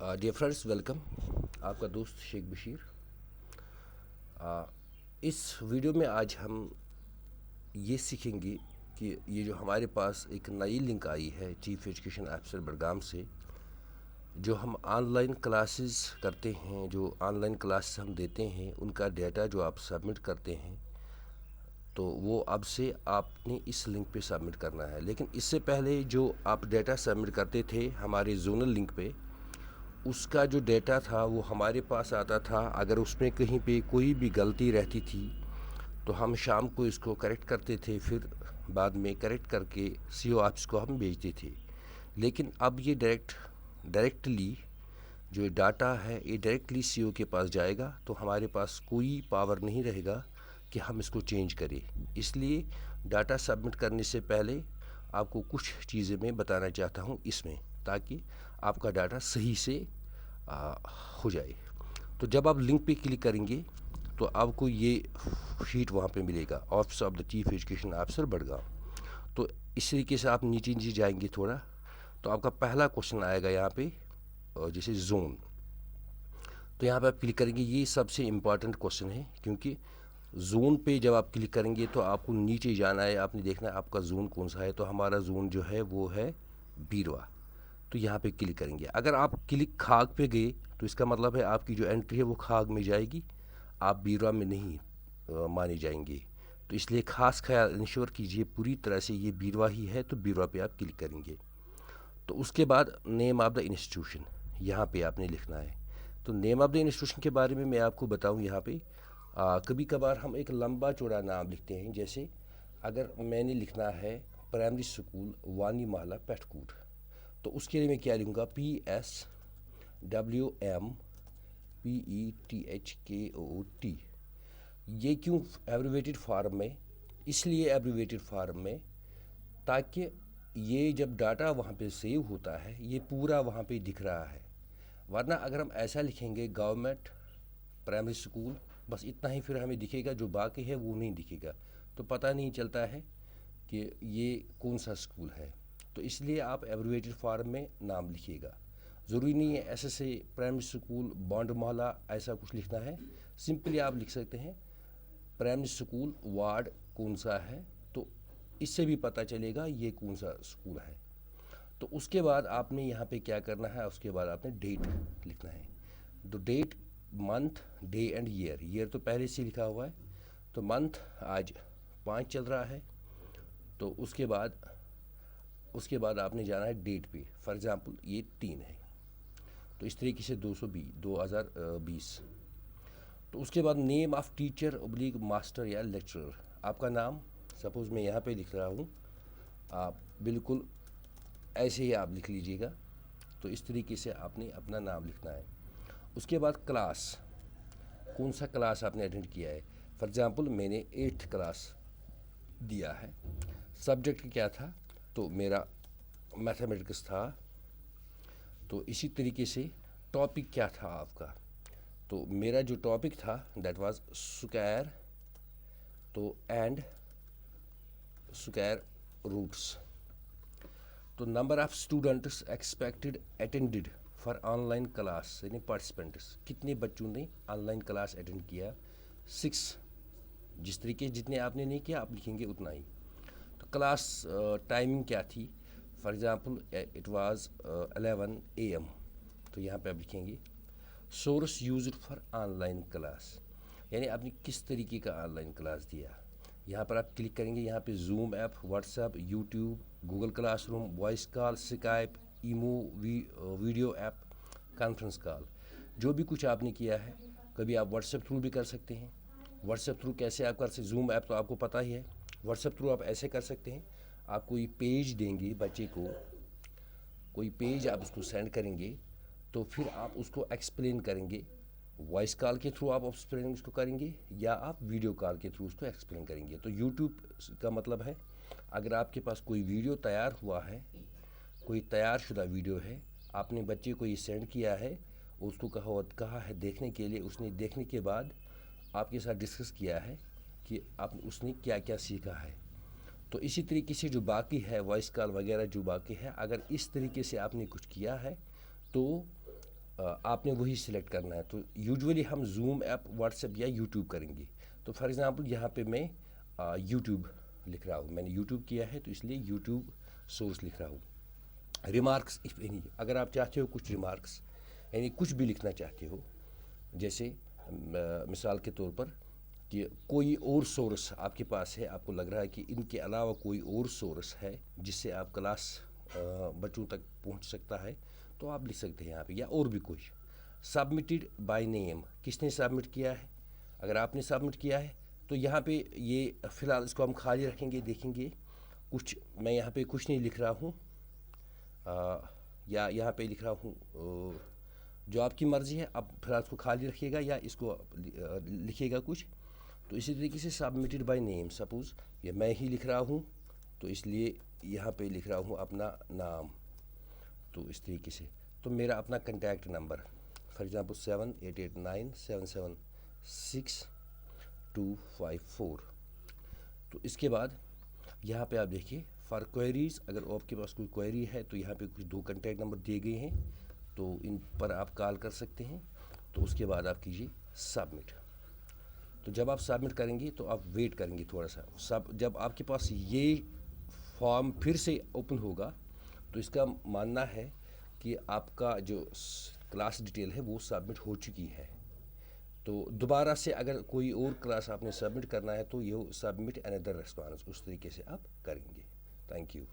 Dear friends, welcome. आपका दोस्त शेख बशीर। इस वीडियो में आज हम ये सीखेंगे कि ये जो हमारे पास एक नई लिंक आई है चीफ एजुकेशन ऑफिसर बडगाम से, जो हम ऑनलाइन क्लासेस करते हैं, जो ऑनलाइन क्लासेस हम देते हैं, उनका डेटा जो आप सबमिट करते हैं, तो वो अब से आपने इस लिंक पे सबमिट करना है। लेकिन इससे पहले जो आप डेटा सबमिट करते थे हमारे जोनल लिंक पे, उसका जो डेटा था वो हमारे पास आता था। अगर उसमें कहीं पे कोई भी गलती रहती थी तो हम शाम को इसको करेक्ट करते थे, फिर बाद में करेक्ट करके सीओ ऑफिस को हम भेजते थे। लेकिन अब ये डायरेक्टली जो डाटा है ये डायरेक्टली सीओ के पास जाएगा, तो हमारे पास कोई पावर नहीं रहेगा कि हम इसको चेंज करें। इसलिए डाटा सबमिट करने से पहले आपको कुछ चीज़ें मैं बताना चाहता हूँ इसमें, ताकि आपका डाटा सही से हो जाए। तो जब आप लिंक पे क्लिक करेंगे तो आपको ये शीट वहाँ पे मिलेगा, office of the chief education officer Budgam. तो इस तरीके से आप नीचे नीचे जाएंगे थोड़ा, तो आपका पहला क्वेश्चन आएगा यहाँ पे, जैसे जोन। तो यहाँ पे आप क्लिक करेंगे, ये सबसे इम्पॉर्टेंट क्वेश्चन है, क्योंकि जोन पे जब आप क्लिक करेंगे तो आपको नीचे जाना है, आपने देखना है आपका जोन कौन सा है। तो हमारा जोन जो है वो है बीरवा। तो यहाँ पे क्लिक करेंगे। अगर आप क्लिक खाग पे गए तो इसका मतलब है आपकी जो एंट्री है वो खाग में जाएगी, आप बीरवा में नहीं माने जाएंगे। तो इसलिए ख़ास ख्याल इंश्योर कीजिए पूरी तरह से ये बीरवा ही है, तो बीरवा पे आप क्लिक करेंगे। तो उसके बाद नेम ऑफ़ द इंस्टीट्यूशन यहाँ पे आपने लिखना है। तो नेम ऑफ़ द इंस्टीट्यूशन के बारे में मैं आपको बताऊँ, यहाँ पे कभी कभार हम एक लंबा चौड़ा नाम लिखते हैं। जैसे अगर मैंने लिखना है प्राइमरी स्कूल वानी महला पेठकूट, तो उसके लिए मैं क्या लिखूँगा, PSWMPETHKOT। ये क्यों एब्रीवेटेड फॉर्म में? इसलिए एब्रीवेटेड फॉर्म में ताकि ये जब डाटा वहाँ पे सेव होता है ये पूरा वहाँ पे दिख रहा है। वरना अगर हम ऐसा लिखेंगे गवर्नमेंट प्राइमरी स्कूल, बस इतना ही, फिर हमें दिखेगा, जो बाकी है वो नहीं दिखेगा, तो पता नहीं चलता है कि ये कौन सा स्कूल है। तो इसलिए आप एब्रीवेटेड फॉर्म में नाम लिखिएगा। ज़रूरी नहीं है ऐसे से प्राइमरी स्कूल बॉन्ड मोहल्ला ऐसा कुछ लिखना है। सिंपली आप लिख सकते हैं प्राइमरी स्कूल वार्ड कौन सा है, तो इससे भी पता चलेगा ये कौन सा स्कूल है। तो उसके बाद आपने यहाँ पे क्या करना है, उसके बाद आपने डेट लिखना है। तो date, month, day and year. Year तो पहले से लिखा हुआ है, तो मंथ आज 5 चल रहा है। तो उसके बाद आपने जाना है डेट पे। फॉर एग्ज़ाम्पल ये 3 है, तो इस तरीके से 2020। तो उसके बाद name of teacher oblique master या लेक्चरर, आपका नाम सपोज़ मैं यहाँ पे लिख रहा हूँ, आप बिल्कुल ऐसे ही आप लिख लीजिएगा। तो इस तरीके से आपने अपना नाम लिखना है। उसके बाद क्लास, कौन सा क्लास आपने अटेंड किया है। फॉर एग्ज़ाम्पल मैंने 8th क्लास दिया है। सब्जेक्ट क्या था, तो मेरा मैथमेटिक्स था। तो इसी तरीके से टॉपिक क्या था आपका, तो मेरा जो टॉपिक था दैट वाज स्क्वायर, तो एंड स्क्वायर रूट्स। तो number of students expected attended for online class, यानी पार्टिसिपेंट्स, कितने बच्चों ने ऑनलाइन क्लास अटेंड किया, 6। जिस तरीके जितने आपने नहीं किया आप लिखेंगे उतना ही। तो क्लास टाइमिंग क्या थी, for example it was 11 AM, तो यहाँ पे आप लिखेंगे। Source used for online class, यानी आपने किस तरीके का ऑनलाइन क्लास दिया। यहाँ पर आप क्लिक करेंगे, यहाँ पे zoom app, WhatsApp, YouTube, Google classroom, voice call, Skype, imo, video app, conference call, जो भी कुछ आपने किया है। कभी आप व्हाट्सएप थ्रू भी कर सकते हैं। व्हाट्सएप थ्रू कैसे आप कर सकते, जूम ऐप तो आपको पता ही है। व्हाट्सएप थ्रू आप ऐसे कर सकते हैं, आप कोई पेज देंगे बच्चे को, कोई पेज आप उसको सेंड करेंगे, तो फिर आप उसको एक्सप्लेन करेंगे। वॉइस कॉल के थ्रू आप एक्सप्लेन उसको करेंगे, या आप वीडियो कॉल के थ्रू उसको एक्सप्लेन करेंगे। तो यूट्यूब का मतलब है, अगर आपके पास कोई वीडियो तैयार हुआ है, कोई तैयार शुदा वीडियो है, आपने बच्चे को ये सेंड किया है, उसको कहा है देखने के लिए, उसने देखने के बाद आपके साथ डिस्कस किया है कि उसने क्या क्या सीखा है। तो इसी तरीके से जो बाकी है वॉइस कॉल वगैरह जो बाकी है, अगर इस तरीके से आपने कुछ किया है तो آپ نے وہی سلیکٹ کرنا ہے. تو یوجولی ہم زوم ایپ، واٹس ایپ یا یوٹیوب کریں گے. تو فار ایگزامپل یہاں پہ میں یوٹیوب لکھ رہا ہوں، میں نے یوٹیوب کیا ہے تو اس لیے یوٹیوب سورس لکھ رہا ہوں. ریمارکس اف اینی، اگر آپ چاہتے ہو کچھ ریمارکس یعنی کچھ بھی لکھنا چاہتے ہو، جیسے مثال کے طور پر کہ کوئی اور سورس آپ کے پاس ہے، آپ کو لگ رہا ہے کہ ان کے علاوہ کوئی اور سورس ہے جس سے آپ کلاس بچوں تک پہنچ سکتا ہے، تو آپ لکھ سکتے ہیں یہاں پہ. یا اور بھی کچھ. سبمٹڈ بائی نیم، کس نے سبمٹ کیا ہے؟ اگر آپ نے سبمٹ کیا ہے تو یہاں پہ یہ فی الحال اس کو ہم خالی رکھیں گے. دیکھیں گے کچھ میں یہاں پہ کچھ نہیں لکھ رہا ہوں، یا یہاں پہ لکھ رہا ہوں جو آپ کی مرضی ہے. آپ پھر اس کو خالی رکھیے گا یا اس کو لکھیے گا کچھ. تو اسی طریقے سے سبمٹڈ بائی نیم، سپوز یہ میں ہی لکھ رہا ہوں تو اس لیے یہاں پہ لکھ رہا ہوں اپنا نام. تو اس طریقے سے تو میرا اپنا کنٹیکٹ نمبر فار ایگزامپل 7889776254. تو اس کے بعد یہاں پہ آپ دیکھیے فار کوئریز، اگر آپ کے پاس کوئی کوئری ہے تو یہاں پہ کچھ 2 کنٹیکٹ نمبر دیے گئے ہیں، تو ان پر آپ کال کر سکتے ہیں. تو اس کے بعد آپ کیجیے سبمٹ. تو جب آپ سبمٹ کریں گے تو آپ ویٹ کریں گے تھوڑا سا. جب آپ کے پاس یہ فارم پھر سے اوپن ہوگا تو اس کا ماننا ہے کہ آپ کا جو کلاس ڈیٹیل ہے وہ سبمٹ ہو چکی ہے. تو دوبارہ سے اگر کوئی اور کلاس آپ نے سبمٹ کرنا ہے تو یہ سبمٹ اندر ریسپانس اس طریقے سے آپ کریں گے. Thank you.